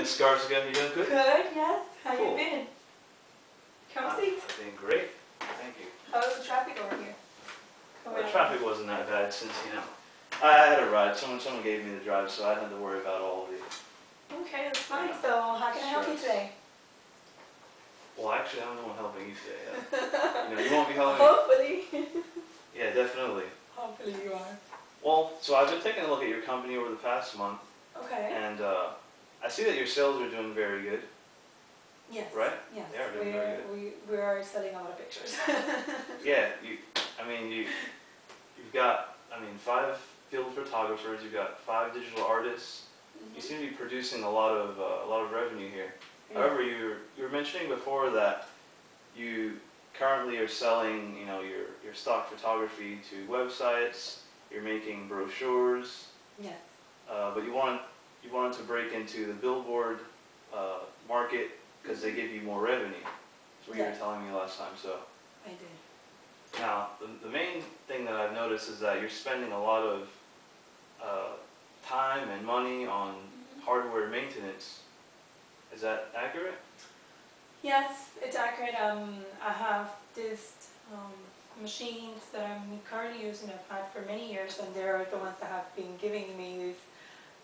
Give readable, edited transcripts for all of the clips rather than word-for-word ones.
Miss Garcia, you doing good? Good, yes. How Cool. you been? Come see. I've been great. Thank you. How's the traffic over here? The traffic wasn't that bad since, I had a ride. Someone gave me the drive, so I didn't have to worry about all of the... Okay, that's fine. So how can I help you today? Well, actually, I'm the one helping you today. You won't be helping me. Hopefully. Yeah, definitely. Hopefully you are. Well, so I've been taking a look at your company over the past month, Okay. and I see that your sales are doing very good. Yes. Right? Yes. They are doing very good. We are selling a lot of pictures. Yeah, you've got, 5 field photographers, you've got 5 digital artists. Mm-hmm. You seem to be producing a lot of revenue here. Yeah. However, you were mentioning before that you currently are selling, your stock photography to websites. You're making brochures. Yes. But you wanted to break into the billboard market because they give you more revenue. That's what you were telling me last time. So. I did. Now, the main thing that I've noticed is that you're spending a lot of time and money on hardware maintenance. Is that accurate? Yes, it's accurate. I have these machines that I'm currently using. I've had for many years, and they're the ones that have been giving me this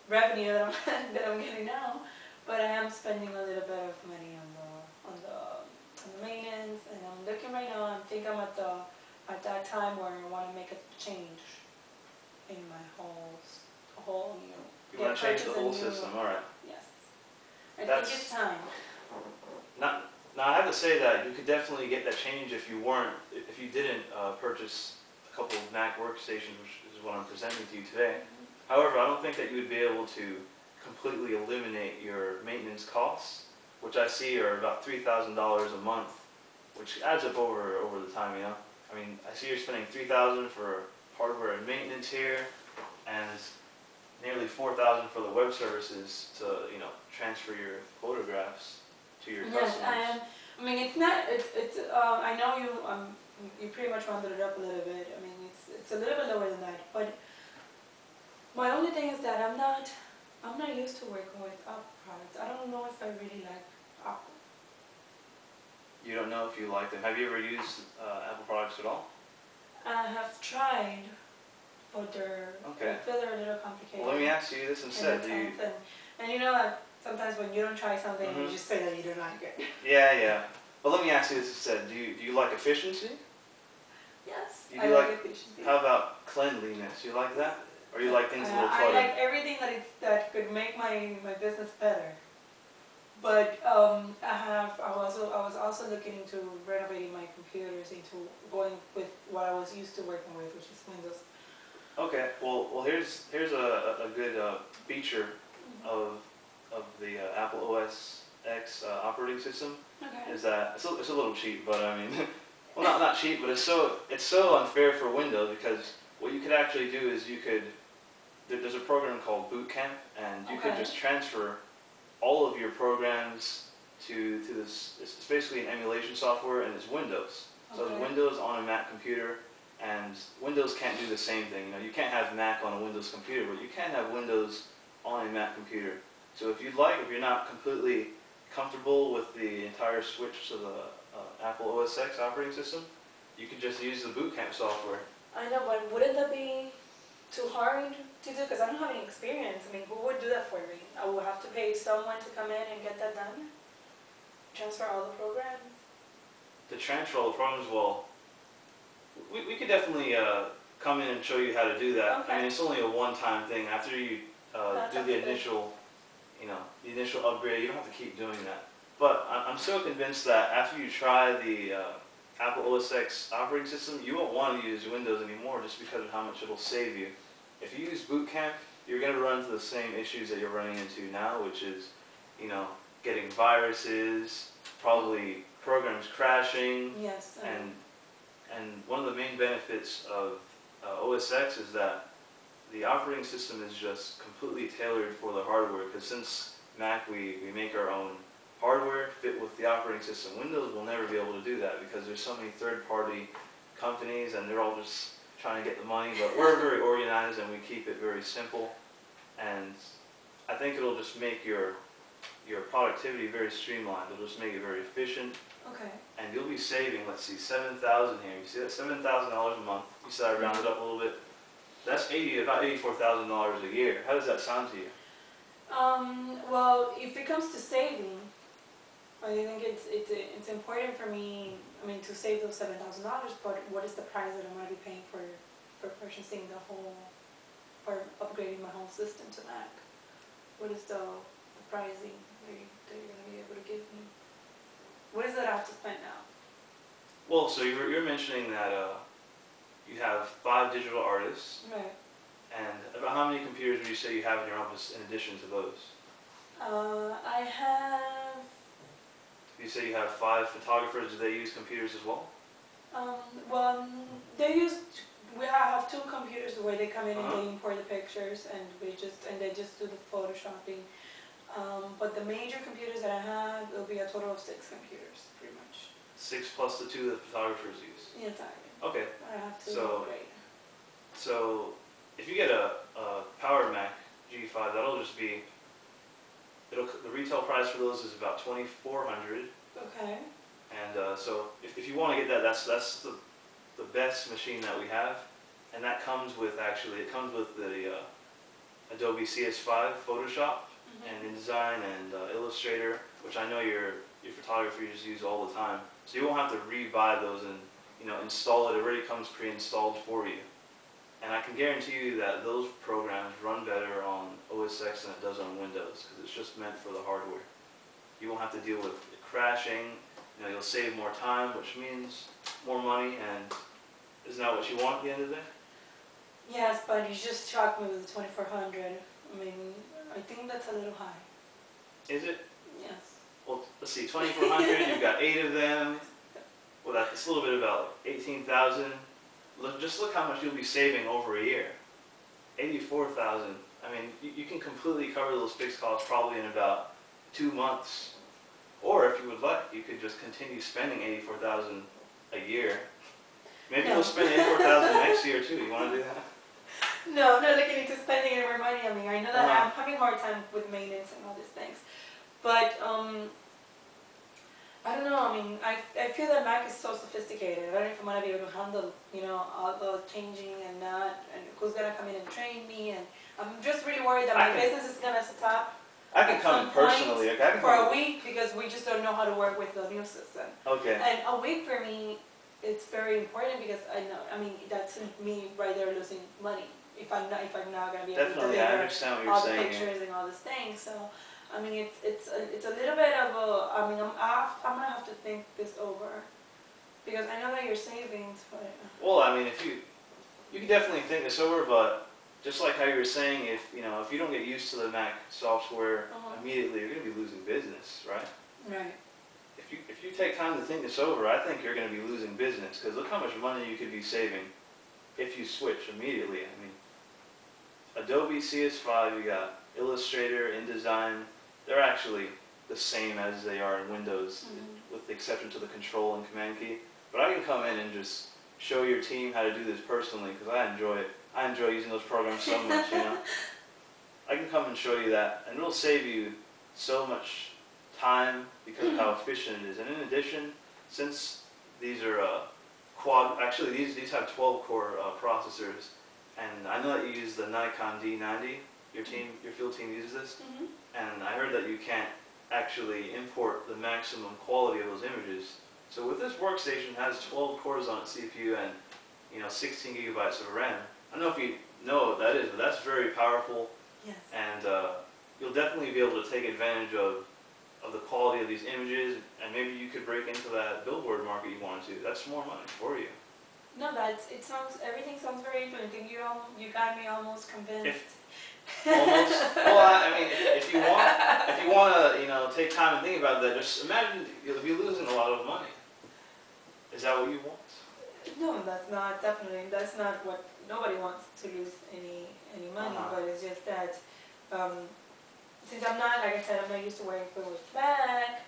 revenue that I'm getting now. But I am spending a little bit of money on the maintenance, and I'm looking right now. I think I'm at that time where I want to make a change in my whole You want to change the whole system, all right. Yes. I think it's time. Now I have to say that you could definitely get that change if you didn't purchase a couple of Mac workstations, which is what I'm presenting to you today. However, I don't think that you would be able to completely eliminate your maintenance costs, which I see are about $3,000 a month, which adds up over the time, I see you're spending $3,000 for hardware and maintenance here, and nearly $4,000 for the web services to, transfer your photographs to your customers. Yes, I am. It's not. I know you pretty much rounded it up a little bit. It's a little bit lower than that. But my only thing is that I'm not used to working with Apple products. I don't know if I really like Apple. You don't know if you like them. Have you ever used Apple products at all? I have tried, but I feel they're a little complicated. Well, let me ask you this instead. And that sometimes when you don't try something, you just say that you don't like it. Yeah. But let me ask you this instead. Do you like efficiency? Yes, I like efficiency. How about cleanliness? You like that? Or you like things a little cluttered? I like everything that could make my business better. But I was also looking into renovating my computers, into going with what I was used to working with, which is Windows. Okay. Well, here's a good feature of the Apple OS X operating system. Okay. Is that it's a little cheap, but well, not cheap, but it's so unfair for Windows, because what you could actually do is there's a program called Boot Camp, and you could just transfer all of your programs to this. It's basically an emulation software, and it's Windows. So it's Windows on a Mac computer, and Windows can't do the same thing. You can't have Mac on a Windows computer, but you can have Windows on a Mac computer. So if you're not completely comfortable with the entire switch to the Apple OS X operating system, you can just use the Boot Camp software. I know, but wouldn't that be too hard to do? Because I don't have any experience. Who would do that for me? I would have to pay someone to come in and get that done? Transfer all the programs? To transfer all the programs, well, we could definitely come in and show you how to do that. Okay. It's only a one-time thing. After you do the initial, the initial upgrade, you don't have to keep doing that. But I'm so convinced that after you try the Apple OS X operating system, you won't want to use Windows anymore, just because of how much it'll save you. If you use Boot Camp, you're going to run into the same issues that you're running into now, which is, getting viruses, probably programs crashing. Yes. And one of the main benefits of OS X is that the operating system is just completely tailored for the hardware, because since Mac we make our own hardware fit with the operating system. Windows will never be able to do that, because there's so many third-party companies, and they're all just trying to get the money. But we're very organized, and we keep it very simple. And I think it'll just make your your productivity very streamlined. It'll just make it very efficient, Okay. and you'll be saving, let's see, $7,000 here. You see that $7,000 a month? You said I rounded up a little bit. That's about $84,000 a year. How does that sound to you? Well, if it comes to saving, I think it's important for me, I mean, to save those $7,000, but what is the price that I'm going to be paying for purchasing the whole, for upgrading my whole system to Mac? What is the pricing that you're going to be able to give me? What is it I have to spend now? Well, so you're mentioning that you have 5 digital artists, Right. and about how many computers would you say you have in your office in addition to those? I have, You say you have 5 photographers. Do they use computers as well? well, they use, we have 2 computers where they come in and Uh-huh. they import the pictures, and they just do the photoshopping. But the major computers that I have, it'll be a total of 6 computers, pretty much. 6 plus the 2 that photographers use. Yeah, exactly. Okay, I have to So- upgrade. so if you get a Power Mac G5, that'll just be, the retail price for those is about $2,400. Okay. And so if you want to get that, that's the best machine that we have, and that comes with, actually, it comes with the Adobe CS5 Photoshop and InDesign and Illustrator, which I know your photographers use all the time. So you won't have to re-buy those and install it. It already comes pre-installed for you. And I can guarantee you that those programs run better on OS X than it does on Windows, because it's just meant for the hardware. You won't have to deal with it crashing. You'll save more time, which means more money, and isn't that what you want at the end of the day? Yes, but you just shocked me with the 2,400. I mean, I think that's a little high. Is it? Yes. Well, let's see, 2,400, you've got 8 of them. Well, that's a little bit about 18,000. Just look how much you'll be saving over a year. 84,000. I mean, you can completely cover those fixed costs probably in about 2 months. Or if you would like, you could just continue spending 84,000 a year. Maybe you'll spend 84,000 next year too. You want to do that? No, not looking into spending any more money. I mean, I know that Uh-huh. I'm having a hard time with maintenance and all these things. But, I don't know, I mean, I feel that Mac is so sophisticated. I don't know if I'm going to be able to handle, all the changing and that, and who's going to come in and train me, and I'm just really worried that my business is going to stop I can at come some in personally. point I can for come a week because we just don't know how to work with the new system. Okay. And a week for me, it's very important because I mean, that's me right there losing money if I'm not going to be able to Definitely, I deliver understand what all you're the saying. pictures and all these things. So, I mean, it's a little bit of a, I mean, I'm gonna have to think this over because I know that you're savings, but Well, I mean, if you can definitely think this over, but just like how you were saying, if you don't get used to the Mac software immediately, you're going to be losing business, right? right. If you take time to think this over, I think you're going to be losing business, because look how much money you could be saving if you switch immediately. I mean, Adobe CS5, you got Illustrator, InDesign, they're actually the same as they are in Windows, with the exception to the Control and Command key. But I can come in and just show your team how to do this personally, because I enjoy it. I enjoy using those programs so much, I can come and show you that, and it'll save you so much time because of how efficient it is. And in addition, since these are actually these have 12-core processors, and I know that you use the Nikon D90. Your field team uses this, and I heard that you can't actually import the maximum quality of those images. So with this workstation, it has 12 cores on its CPU and 16 gigabytes of RAM. I don't know if you know what that is, but that's very powerful. Yes. And you'll definitely be able to take advantage of the quality of these images, and maybe you could break into that billboard market you wanted to. That's more money for you. No, everything sounds very interesting. You got me almost convinced. Almost. Well, I mean, if you want to, take time and think about that, just imagine you'll be losing a lot of money. Is that what you want? No, that's not what, nobody wants to lose any money, but it's just that, since I'm not, like I said, I'm not used to working with Mac,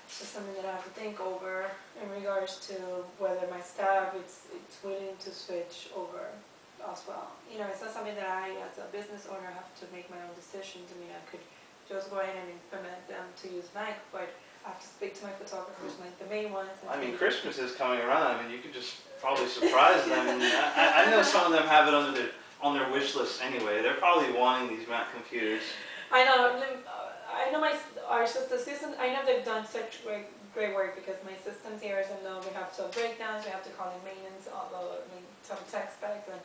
it's just something that I have to think over in regards to whether my staff it's willing to switch over. as well. You know, it's not something that I, as a business owner, have to make my own decisions. I mean, I could just go ahead and implement them to use Mac, but I have to speak to my photographers, like the main ones. I mean, Christmas is coming around. I mean, you could just probably surprise them. And I know some of them have it on their wish list anyway. They're probably wanting these Mac computers. I know. I know the system. I know they've done such great work because my systems here, as I know, we have some breakdowns. We have to call in maintenance, although I mean some tech specs, and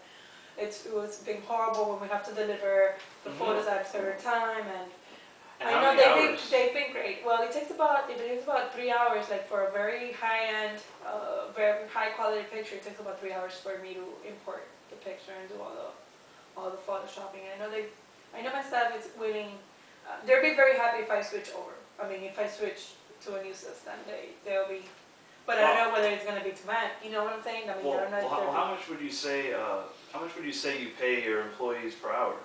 it was been horrible when we have to deliver the photos at a certain time. And I know they've been great. Well, it takes about 3 hours, like for a very high-end, very high-quality picture. It takes about 3 hours for me to import the picture and do all the photoshopping. I know my staff is willing. They'll be very happy if I switch over. I mean, if I switch to a new system, they'll be. But I don't know whether it's going to be to Mac. You know what I'm saying? I mean, I don't know. Well, how much would you say? How much would you say you pay your employees per hour?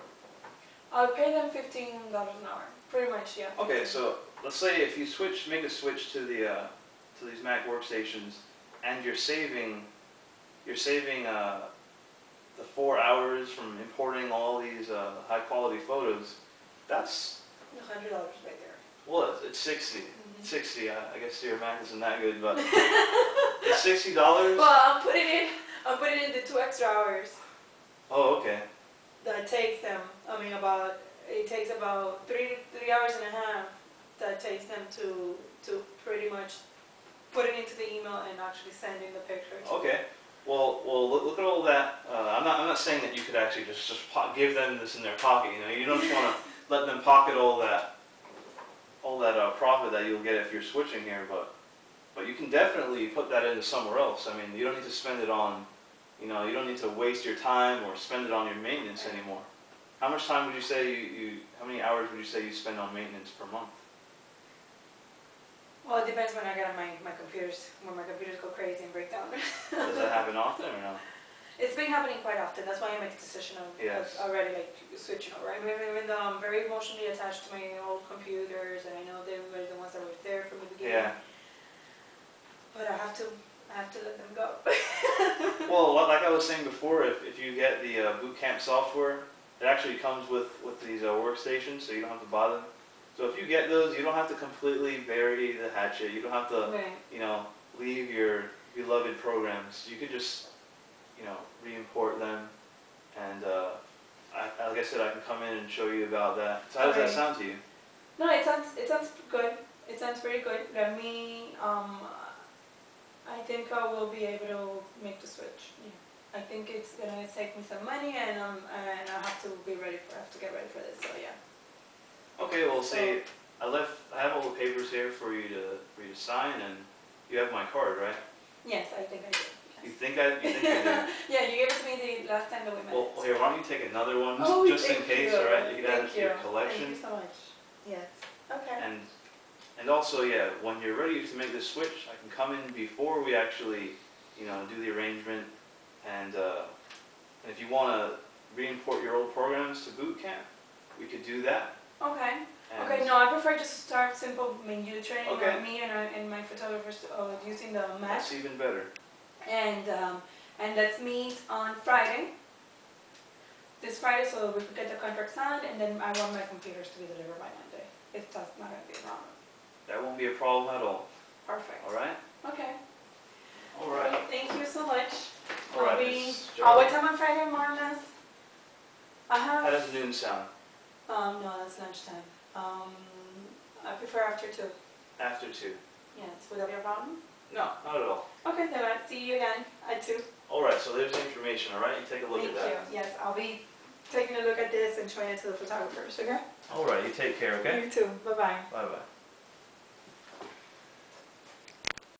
I'll pay them $15 an hour. Pretty much, yeah. Okay, so let's say if you make a switch to these Mac workstations, and you're saving the 4 hours from importing all these high quality photos. That's $100 right there. Well, it's 60. 60. I guess your math isn't that good, but it's $60. Well, I'm putting in the 2 extra hours. Oh, okay. That takes them. I mean, it takes about 3 hours and a half. That takes them to pretty much putting into the email and actually sending the picture. Okay. Well, look at all that. I'm not saying that you could actually just give them this in their pocket. You know, you don't just want to let them pocket all that profit that you'll get if you're switching here, but you can definitely put that into somewhere else. I mean, you don't need to spend it on, you don't need to waste your time or spend it on your maintenance anymore. How much time would you say how many hours would you say you spend on maintenance per month? Well, it depends when I get on my computers, when my computers go crazy and break down. Does that happen often or no? It's been happening quite often. That's why I made the decision of already like switching over. I mean, I'm very emotionally attached to my old computers, and I know they were the ones that were there from the beginning. Yeah. But I have to let them go. Well, like I was saying before, if you get the boot camp software, it actually comes with these workstations, so you don't have to buy them. So if you get those, you don't have to completely bury the hatchet. You don't have to, leave your beloved programs. You could just, re-import them. And like I said, I can come in and show you about that. So how does that sound to you? No, it sounds good. It sounds very good. Let me. I think I will be able to make the switch. Yeah. I think it's gonna take me some money, and I have to get ready for this. So yeah. Okay, well, see, I have all the papers here for you to sign, and you have my card, right? Yes, I think I do. Yes. You think I do? Yeah, you gave it to me the last time that we met. Well, here, why don't you take another one, just in case, all right? You can add it to your collection. Thank you so much. Yes. Okay. And also, yeah, when you're ready to make this switch, I can come in before we actually, do the arrangement, and if you want to re-import your old programs to Boot Camp, we could do that. Okay. Okay. No, I prefer just to start simple menu training. Okay. Me and my photographers using the Mac. That's even better. And let's meet on Friday. This Friday, so we could get the contract signed, and then I want my computers to be delivered by Monday. If that's not going to be a problem. That won't be a problem at all. Perfect. All right. Okay. All right. Thank you so much. All right. What time on Friday, more or less? How does noon sound? No, that's lunchtime. I prefer after 2. After 2. Yes. Would that be a problem? No, not at all. Okay, then I'll see you again at 2. All right. So there's the information. All right. You take a look at that. Thank you. Yes, I'll be taking a look at this and showing it to the photographers. Okay. All right. You take care. Okay. You too. Bye bye. Bye bye.